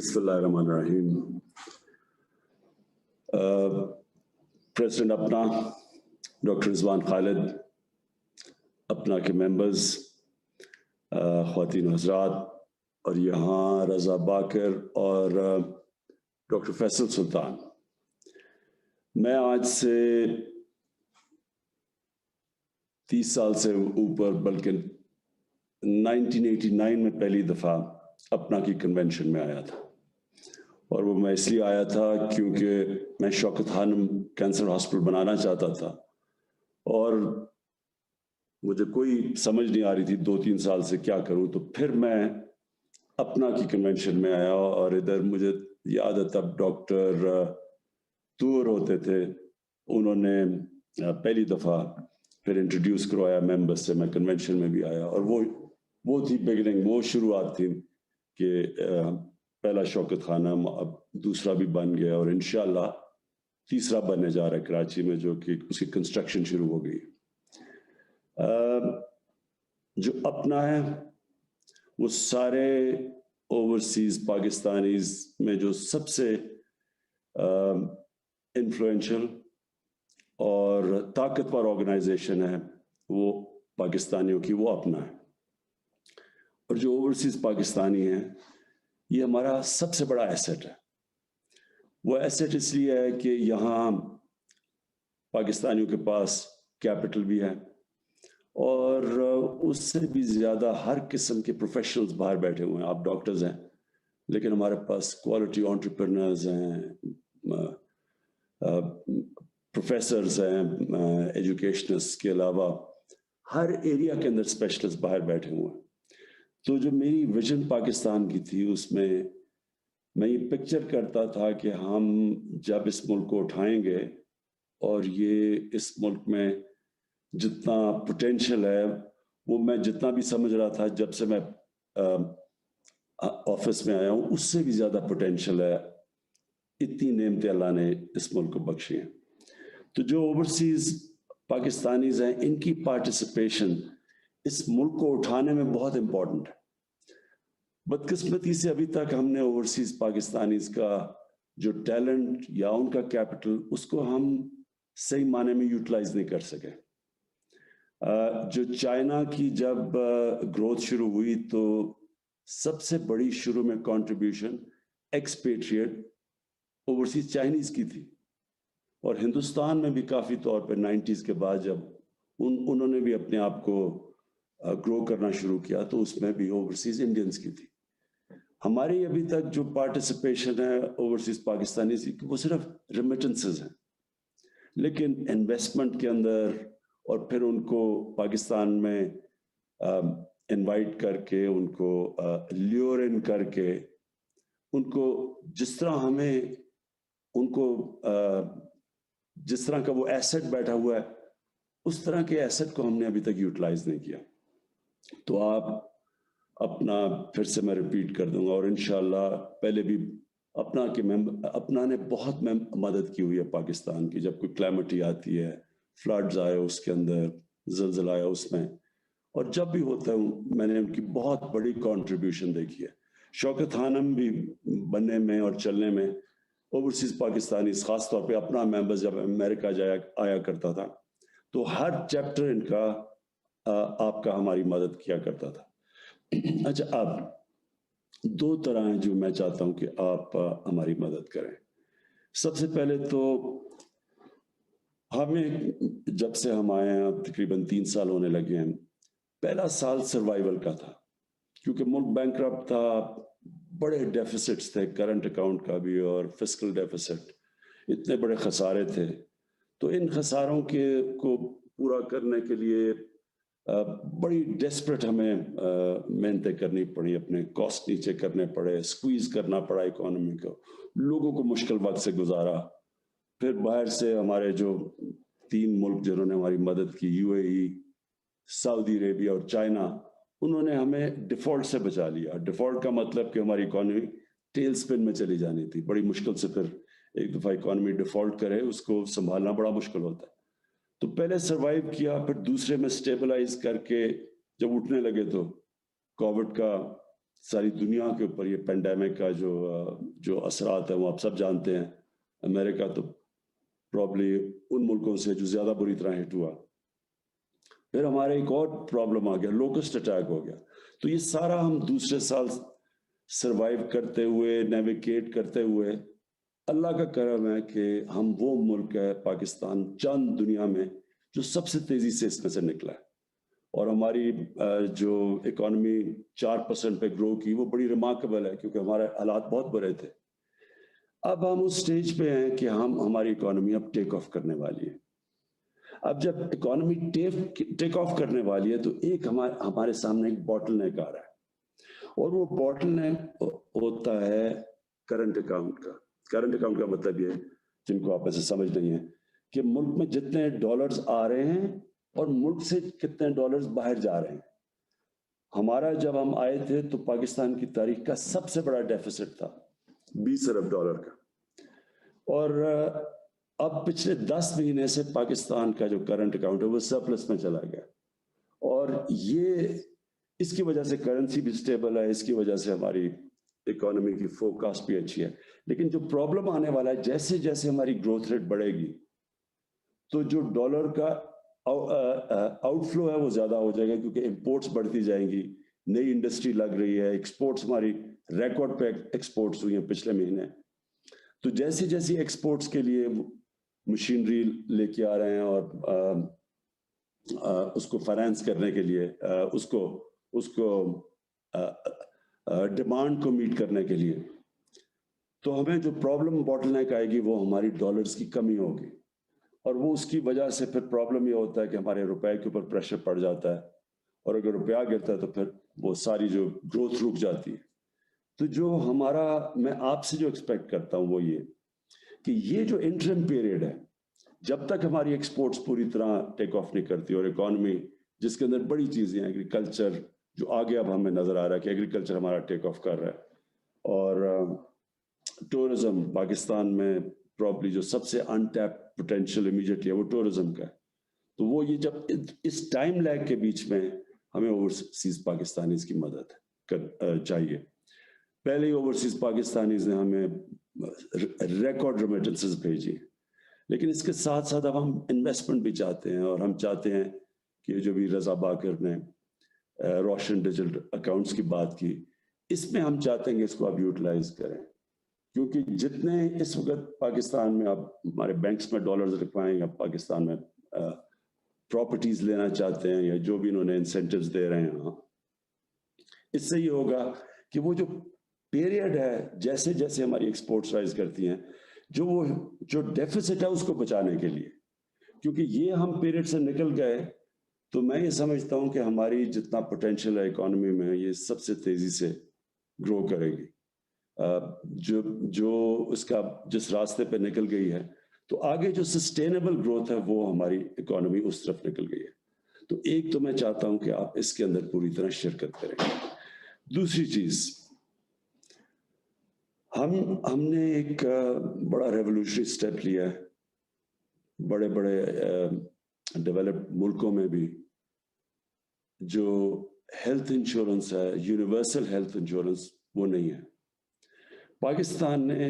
Bismillahirrahmanirrahim. President Apna, Dr. Rizwan Khalid, Apna کے members, خواتین و حضرات، اور یہاں رضا باقر اور ڈاکٹر فیصل سلطان، میں آج سے 30 سال سے اوپر بلکہ 1989 میں پہلی دفعہ اپنا کی کنونشن میں آیا تھا، اور وہ میں اس لیے آیا تھا کیونکہ میں شوکت خانم کینسر ہاسپٹل بنانا چاہتا تھا، اور مجھے کوئی سمجھ نہیں آ رہی تھی 2-3 سال سے کیا کروں. تو پھر میں اپنا کی کنونشن میں آیا، اور ادھر مجھے یاد ہے تب ڈاکٹر تور ہوتے تھے، انہوں نے پہلی دفعہ پھر انٹروڈیوس کروایا ممبرس سے، میں کنونشن میں بھی آیا، اور وہ تھی بگننگ، وہ شروعات تھی کہ پہلا شوکت خانم، اب دوسرا بھی بن گیا، اور انشاءاللہ تیسرا بننے جا رہا ہے کراچی میں، جو کہ اس کی کنسٹرکشن شروع ہو گئی. جو اپنا ہے وہ سارے اوورسیز پاکستانیز میں جو سب سے انفلوئنشل اور طاقتور آرگنائزیشن ہے وہ پاکستانیوں کی، وہ اپنا ہے. اور جو اوورسیز پاکستانی ہیں یہ ہمارا سب سے بڑا ایسٹ ہے. وہ ایسٹ اس لیے ہے کہ یہاں پاکستانیوں کے پاس کیپٹل بھی ہے، اور اس سے بھی زیادہ ہر قسم کے پروفیشنلز باہر بیٹھے ہوئے ہیں. آپ ڈاکٹرز ہیں، لیکن ہمارے پاس کوالٹی انٹرپرینرز ہیں، پروفیسرز ہیں، ایجوکیشنسٹ کے علاوہ ہر ایریا کے اندر اسپیشلسٹ باہر بیٹھے ہوئے ہیں. تو جو میری ویژن پاکستان کی تھی، اس میں میں یہ پکچر کرتا تھا کہ ہم جب اس ملک کو اٹھائیں گے، اور یہ اس ملک میں جتنا پوٹینشل ہے، وہ میں جتنا بھی سمجھ رہا تھا جب سے میں آفس میں آیا ہوں، اس سے بھی زیادہ پوٹینشل ہے. اتنی نعمتیں اللہ نے اس ملک کو بخشی ہیں. تو جو اوورسیز پاکستانیز ہیں، ان کی پارٹیسپیشن اس ملک کو اٹھانے میں بہت امپورٹنٹ ہے. بدقسمتی سے ابھی تک ہم نے اوورسیز پاکستانیز کا جو ٹیلنٹ یا ان کا کیپٹل، اس کو ہم صحیح معنی میں یوٹیلائز نہیں کر سکے. جو چائنا کی جب گروتھ شروع ہوئی تو سب سے بڑی شروع میں کنٹریبیوشن ایکسپیٹریٹ اوورسیز چائنیز کی تھی، اور ہندوستان میں بھی کافی طور پہ 90s کے بعد جب انہوں نے بھی اپنے آپ کو گرو کرنا شروع کیا، تو اس میں بھی اوورسیز انڈینز کی تھی. ہماری ابھی تک جو پارٹیسپیشن ہے اوورسیز پاکستانیز کی، وہ صرف ریمیٹنسز ہیں، لیکن انویسٹمنٹ کے اندر، اور پھر ان کو پاکستان میں انوائٹ کر کے، ان کو لیور ان کر کے، ان کو جس طرح ہمیں ان کو جس طرح کا وہ ایسٹ بیٹھا ہوا ہے، اس طرح کے ایسٹ کو ہم نے ابھی تک یوٹیلائز نہیں کیا. تو آپ اپنا پھر سے میں ریپیٹ کر دوں گا، اور انشاءاللہ پہلے بھی اپنا نے بہت مدد کی ہوئی ہے پاکستان کی. جب کوئی کلیمٹی آتی ہے، فلڈز آئے اس کے اندر، زلزلہ آیا اس میں، اور جب بھی ہوتا ہے میں نے ان کی بہت بڑی کنٹریبیوشن دیکھی ہے. شوکت خانم بھی بننے میں اور چلنے میں اوورسیز پاکستانی، خاص طور پہ اپنا ممبر جب امریکہ آیا کرتا تھا، تو ہر چیپٹر ان کا آپ کا ہماری مدد کیا کرتا تھا. اچھا، اب 2 طرح ہیں جو میں چاہتا ہوں کہ آپ ہماری مدد کریں. سب سے پہلے تو ہمیں جب سے ہم آئے ہیں، اب تقریباً 3 سال ہونے لگے ہیں، پہلا سال سروائیول کا تھا، کیونکہ ملک بینکرپٹ تھا، بڑے ڈیفیسٹس تھے، کرنٹ اکاؤنٹ کا بھی اور فسکل ڈیفیسٹ، اتنے بڑے خسارے تھے. تو ان خساروں کو پورا کرنے کے لیے بڑی ڈیسپریٹ ہمیں محنتیں کرنی پڑی، اپنے کاسٹ نیچے کرنے پڑے، سکویز کرنا پڑا اکانومی کو، لوگوں کو مشکل وقت سے گزارا. پھر باہر سے ہمارے جو 3 ملک جنہوں نے ہماری مدد کی، UAE، سعودی عربیہ اور چائنا، انہوں نے ہمیں ڈیفالٹ سے بچا لیا. ڈیفالٹ کا مطلب کہ ہماری اکانومی ٹیل سپن میں چلی جانی تھی. بڑی مشکل سے پھر ایک دفعہ اکانومی ڈیفالٹ کرے، اس کو سنبھالنا بڑا مشکل ہوتا ہے. تو پہلے سروائیو کیا، پھر دوسرے میں سٹیبلائز کر کے جب اٹھنے لگے تو کووڈ کا ساری دنیا کے اوپر یہ پینڈیمک کا جو اثرات ہیں وہ آپ سب جانتے ہیں. امریکہ تو پرابلی ان ملکوں سے جو زیادہ بری طرح ہٹ ہوا. پھر ہمارے ایک اور پرابلم آ گیا, لوکسٹ اٹیک ہو گیا. تو یہ سارا ہم دوسرے سال سروائیو کرتے ہوئے, نیویگیٹ کرتے ہوئے, اللہ کا کرم ہے کہ ہم وہ ملک ہے پاکستان چند دنیا میں جو سب سے تیزی سے اس میں سے نکلا ہے. اور ہماری جو اکانومی 4% پہ گرو کی وہ بڑی ریمارکیبل ہے, کیونکہ ہمارے حالات بہت برے تھے. اب ہم اس سٹیج پہ ہیں کہ ہماری اکانومی اب ٹیک آف کرنے والی ہے. اب جب اکانومی ٹیک آف کرنے والی ہے تو ایک ہمارے سامنے ایک باٹل نیک آ رہا ہے, اور وہ باٹل نیک ہوتا ہے کرنٹ اکاؤنٹ کا. کرنٹ اکاؤنٹ کا مطلب یہ, جن کو آپ ایسے سمجھ نہیں ہیں, کہ ملک میں جتنے ڈالرز آ رہے ہیں اور ملک سے کتنے ڈالرز باہر جا رہے ہیں. ہمارا جب ہم آئے تھے تو پاکستان کی تاریخ کا سب سے بڑا ڈیفیسٹ تھا $20 ارب کا, اور اب پچھلے 10 مہینے سے پاکستان کا جو کرنٹ اکاؤنٹ ہے وہ سرپلس میں چلا گیا. اور یہ اس کی وجہ سے کرنسی بھی سٹیبل ہے, اس کی وجہ سے ہماری اکانومی کی فوکاسٹ بھی اچھی ہے. لیکن جو پرابلم آنے والا ہے, جیسے جیسے ہماری گروتھ ریٹ بڑھے گی تو جو ڈالر کا آؤٹ فلو ہے وہ زیادہ ہو جائے گا, کیونکہ امپورٹس بڑھتی جائیں گی, نئی انڈسٹری لگ رہی ہے, ایکسپورٹس ہماری ریکارڈ پہ ایکسپورٹس ہوئی ہیں پچھلے مہینے. تو جیسی جیسی ایکسپورٹس کے لیے مشینری لے کے آ رہے ہیں اور اس کو فائنانس کرنے کے لیے, اس کو ڈیمانڈ کو میٹ کرنے کے لیے, تو ہمیں جو پرابلم باٹل نیک آئے گی وہ ہماری ڈالرز کی کمی ہوگی. اور وہ اس کی وجہ سے پھر پرابلم یہ ہوتا ہے کہ ہمارے روپے کے اوپر پریشر پڑ جاتا ہے, اور اگر روپیہ گرتا ہے تو پھر وہ ساری جو گروتھ رک جاتی ہے. تو جو ہمارا, میں آپ سے جو ایکسپیکٹ کرتا ہوں وہ یہ کہ یہ جو انٹرم پیریڈ ہے, جب تک ہماری ایکسپورٹس پوری طرح ٹیک آف نہیں کرتی, اور اکانومی جس کے اندر بڑی چیزیں ہیں, ایگریکلچر جو آگے اب ہمیں نظر آ رہا ہے کہ ایگریکلچر ہمارا ٹیک آف کر رہا ہے, اور ٹورزم پاکستان میں پرابلی جو سب سے انٹیپ پوٹینشیل امیجیٹلی ہے وہ ٹورزم کا ہے. تو وہ یہ جب اس ٹائم لیگ کے بیچ میں ہمیں اوورسیز پاکستانیز کی مدد چاہیے. پہلے ہی اوورسیز پاکستانیز نے ہمیں ریکارڈ ریمیٹنسز بھیجی, لیکن اس کے ساتھ ساتھ اب ہم انویسٹمنٹ بھی چاہتے ہیں, اور ہم چاہتے ہیں کہ جو بھی رضا باکر نے روشن ڈیجیٹل اکاؤنٹس کی بات کی, اس میں ہم چاہتے ہیں کہ اس کو آپ یوٹیلائز کریں, کیونکہ جتنے اس وقت پاکستان میں آپ ہمارے بینکس میں ڈالرز رکھوائیں, آپ پاکستان میں پراپرٹیز لینا چاہتے ہیں, یا جو بھی انہوں نے انسینٹیوز دے رہے ہیں, اس سے یہ ہوگا کہ وہ جو پیریڈ ہے, جیسے جیسے ہماری ایکسپورٹس رائز کرتی ہیں, جو ڈیفیسٹ ہے اس کو بچانے کے لیے, کیونکہ یہ ہم پیریڈ سے نکل گئے تو میں یہ سمجھتا ہوں کہ ہماری جتنا پوٹینشیل ہے اکانومی میں, یہ سب سے تیزی سے گرو کرے گی. جو اس کا جس راستے پہ نکل گئی ہے, تو آگے جو سسٹینیبل گروتھ ہے وہ ہماری اکانومی اس طرف نکل گئی ہے. تو ایک تو میں چاہتا ہوں کہ آپ اس کے اندر پوری طرح شرکت کریں. دوسری چیز, ہم نے ایک بڑا ریولوشنری سٹیپ لیا ہے. بڑے بڑے ڈیولپڈ ملکوں میں بھی جو ہیلتھ انشورنس ہے, یونیورسل ہیلتھ انشورنس, وہ نہیں ہے. پاکستان نے,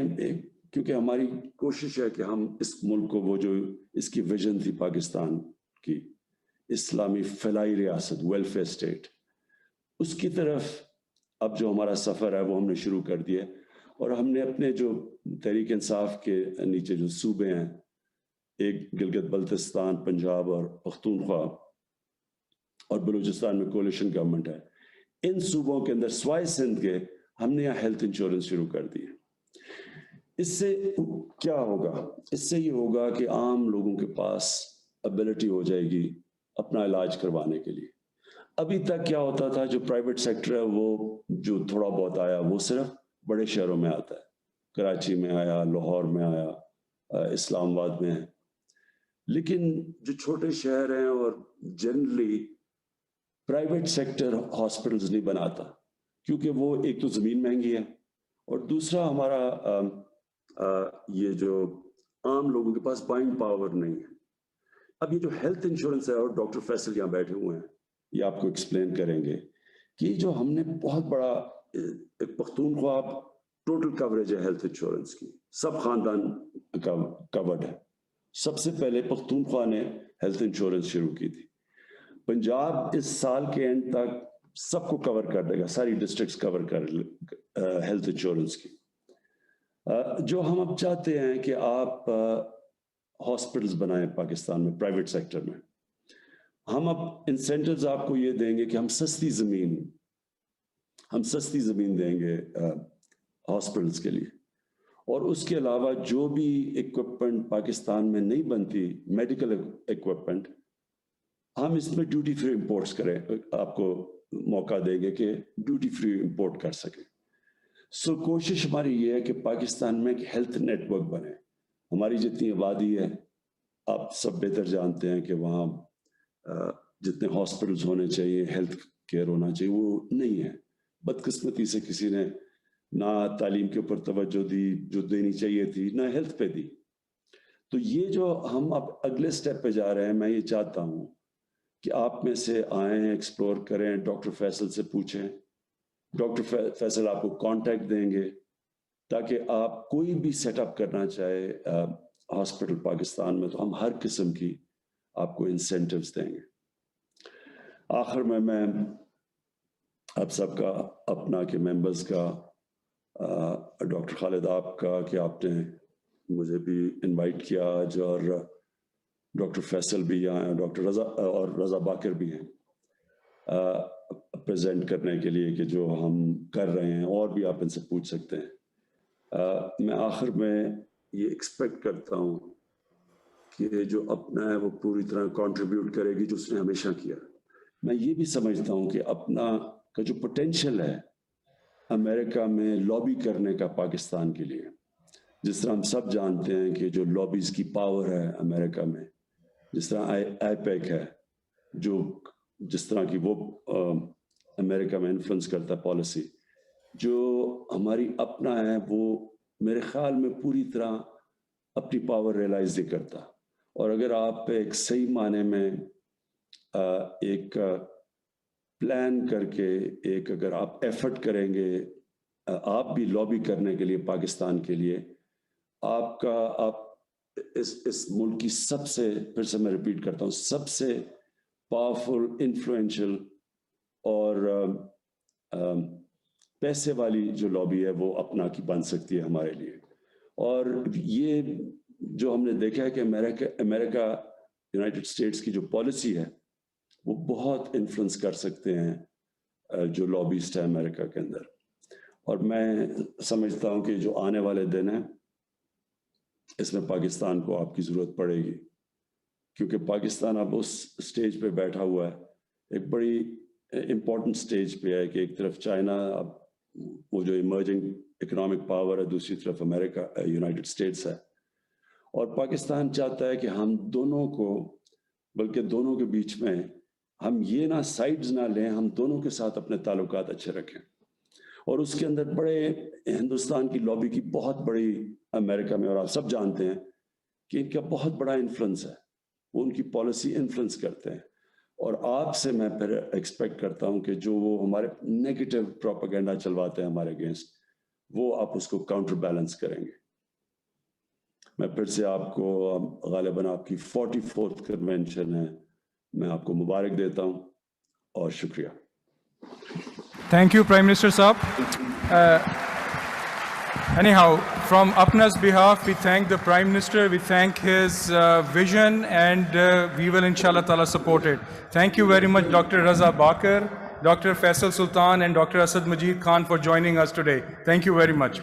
کیونکہ ہماری کوشش ہے کہ ہم اس ملک کو, وہ جو اس کی ویژن تھی پاکستان کی, اسلامی فلاحی ریاست, ویلفیئر اسٹیٹ, اس کی طرف اب جو ہمارا سفر ہے وہ ہم نے شروع کر دیا. اور ہم نے اپنے جو تحریک انصاف کے نیچے جو صوبے ہیں, ایک گلگت بلتستان, پنجاب اور پختونخوا, اور بلوچستان میں کولیشن گورنمنٹ ہے, ان صوبوں کے اندر سوائے سندھ کے ہم نے یہاں ہیلتھ انشورنس شروع کر دی. اس سے کیا ہوگا؟ اس سے یہ ہوگا کہ عام لوگوں کے پاس ابیلٹی ہو جائے گی اپنا علاج کروانے کے لیے. ابھی تک کیا ہوتا تھا, جو پرائیویٹ سیکٹر ہے وہ جو تھوڑا بہت آیا وہ صرف بڑے شہروں میں آتا ہے, کراچی میں آیا, لاہور میں آیا, اسلام آباد میں ہے. لیکن جو چھوٹے شہر ہیں, اور جنرلی پرائیویٹ سیکٹر ہاسپٹلز نہیں بناتا, کیونکہ وہ ایک تو زمین مہنگی ہے, اور دوسرا ہمارا یہ جو عام لوگوں کے پاس بائنگ پاور نہیں ہے. اب یہ جو ہیلتھ انشورنس ہے, اور ڈاکٹر فیصل یہاں بیٹھے ہوئے ہیں, یہ آپ کو ایکسپلین کریں گے کہ جو ہم نے بہت بڑا ایک پختونخوا ٹوٹل کوریج ہے ہیلتھ انشورنس کی, سب خاندان کورڈ ہے. سب سے پہلے پختونخوا نے ہیلتھ انشورنس شروع کی تھی. پنجاب اس سال کے اینڈ تک سب کو کور کر دے گا, ساری ڈسٹرکٹس کور کر ہیلتھ انشورنس کی. جو ہم اب چاہتے ہیں کہ آپ ہاسپٹلس بنائیں پاکستان میں پرائیویٹ سیکٹر میں, ہم اب انسینٹیوز آپ کو یہ دیں گے کہ ہم سستی زمین دیں گے ہاسپٹلس کے لیے, اور اس کے علاوہ جو بھی اکوپمنٹ پاکستان میں نہیں بنتی میڈیکل اکوپمنٹ, ہم اس میں ڈیوٹی فری امپورٹس کریں, آپ کو موقع دیں گے کہ ڈیوٹی فری امپورٹ کر سکیں. سو کوشش ہماری یہ ہے کہ پاکستان میں ایک ہیلتھ نیٹ ورک بنے. ہماری جتنی آبادی ہے آپ سب بہتر جانتے ہیں کہ وہاں جتنے ہاسپٹلس ہونے چاہیے, ہیلتھ کیئر ہونا چاہیے, وہ نہیں ہے. بدقسمتی سے کسی نے نہ تعلیم کے اوپر توجہ دی جو دینی چاہیے تھی, نہ ہیلتھ پہ دی. تو یہ جو ہم اب اگلے سٹیپ پہ جا رہے ہیں, میں یہ چاہتا ہوں کہ آپ میں سے آئیں, ایکسپلور کریں, ڈاکٹر فیصل سے پوچھیں. ڈاکٹر فیصل آپ کو کانٹیکٹ دیں گے تاکہ آپ کوئی بھی سیٹ اپ کرنا چاہے ہاسپٹل پاکستان میں, تو ہم ہر قسم کی آپ کو انسینٹیوز دیں گے. آخر میں آپ سب کا اپنا کے ممبرز کا, ڈاکٹر خالد آپ کا کہ آپ نے مجھے بھی انوائٹ کیا آج, اور ڈاکٹر فیصل بھی یہاں ہیں, ڈاکٹر رضا اور رضا باقر بھی ہیں پریزنٹ کرنے کے لیے کہ جو ہم کر رہے ہیں, اور بھی آپ ان سے پوچھ سکتے ہیں. میں آخر میں یہ ایکسپیکٹ کرتا ہوں کہ جو اپنا ہے وہ پوری طرح کنٹریبیوٹ کرے گی جو اس نے ہمیشہ کیا. میں یہ بھی سمجھتا ہوں کہ اپنا کا جو پوٹینشیل ہے امریکہ میں لابی کرنے کا پاکستان کے لیے, جس طرح ہم سب جانتے ہیں کہ جو لابیز کی پاور ہے امریکہ میں, جس طرح آئی پیک ہے, جو جس طرح کی وہ امریکہ میں انفلوئنس کرتا ہے پالیسی, جو ہماری اپنا ہے وہ میرے خیال میں پوری طرح اپنی پاور ریئلائز نہیں کرتا. اور اگر آپ ایک صحیح معنی میں ایک پلان کر کے ایک اگر آپ ایفرٹ کریں گے آپ بھی لابی کرنے کے لیے پاکستان کے لیے, آپ اس ملک کی سب سے, پھر سے میں ریپیٹ کرتا ہوں, سب سے پاورفل, انفلوئنشل اور پیسے والی جو لابی ہے وہ اپنا کی بن سکتی ہے ہمارے لیے. اور یہ جو ہم نے دیکھا ہے کہ امریکہ یونائٹڈ اسٹیٹس کی جو پالیسی ہے وہ بہت انفلوئنس کر سکتے ہیں جو لابیسٹ ہیں امریکہ کے اندر. اور میں سمجھتا ہوں کہ جو آنے والے دن ہیں اس میں پاکستان کو آپ کی ضرورت پڑے گی, کیونکہ پاکستان اب اس سٹیج پہ بیٹھا ہوا ہے, ایک بڑی امپورٹنٹ سٹیج پہ ہے کہ ایک طرف چائنا اب وہ جو ایمرجنگ اکنامک پاور ہے, دوسری طرف امریکہ یونائٹڈ اسٹیٹس ہے, اور پاکستان چاہتا ہے کہ ہم دونوں کو, بلکہ دونوں کے بیچ میں ہم یہ نہ سائڈز نہ لیں, ہم دونوں کے ساتھ اپنے تعلقات اچھے رکھیں. اور اس کے اندر بڑے ہندوستان کی لابی کی بہت بڑی امریکہ میں, اور آپ سب جانتے ہیں کہ ان کا بہت بڑا انفلوئنس ہے, وہ ان کی پالیسی انفلوئنس کرتے ہیں. اور آپ سے میں پھر ایکسپیکٹ کرتا ہوں کہ جو وہ ہمارے نیگیٹو پروپیگنڈا چلواتے ہیں ہمارے اگینسٹ, وہ آپ اس کو کاؤنٹر بیلنس کریں گے. میں پھر سے آپ کو غالباً آپ کی 44th کنونشن ہے, میں آپ کو مبارک دیتا ہوں اور شکریہ. Thank you, Prime Minister Saab. Anyhow, from Apna's behalf, we thank the Prime Minister, we thank his vision, and we will inshallah ta'ala support it. Thank you very much, Dr. Raza Bakar, Dr. Faisal Sultan, and Dr. Asad Majid Khan for joining us today. Thank you very much.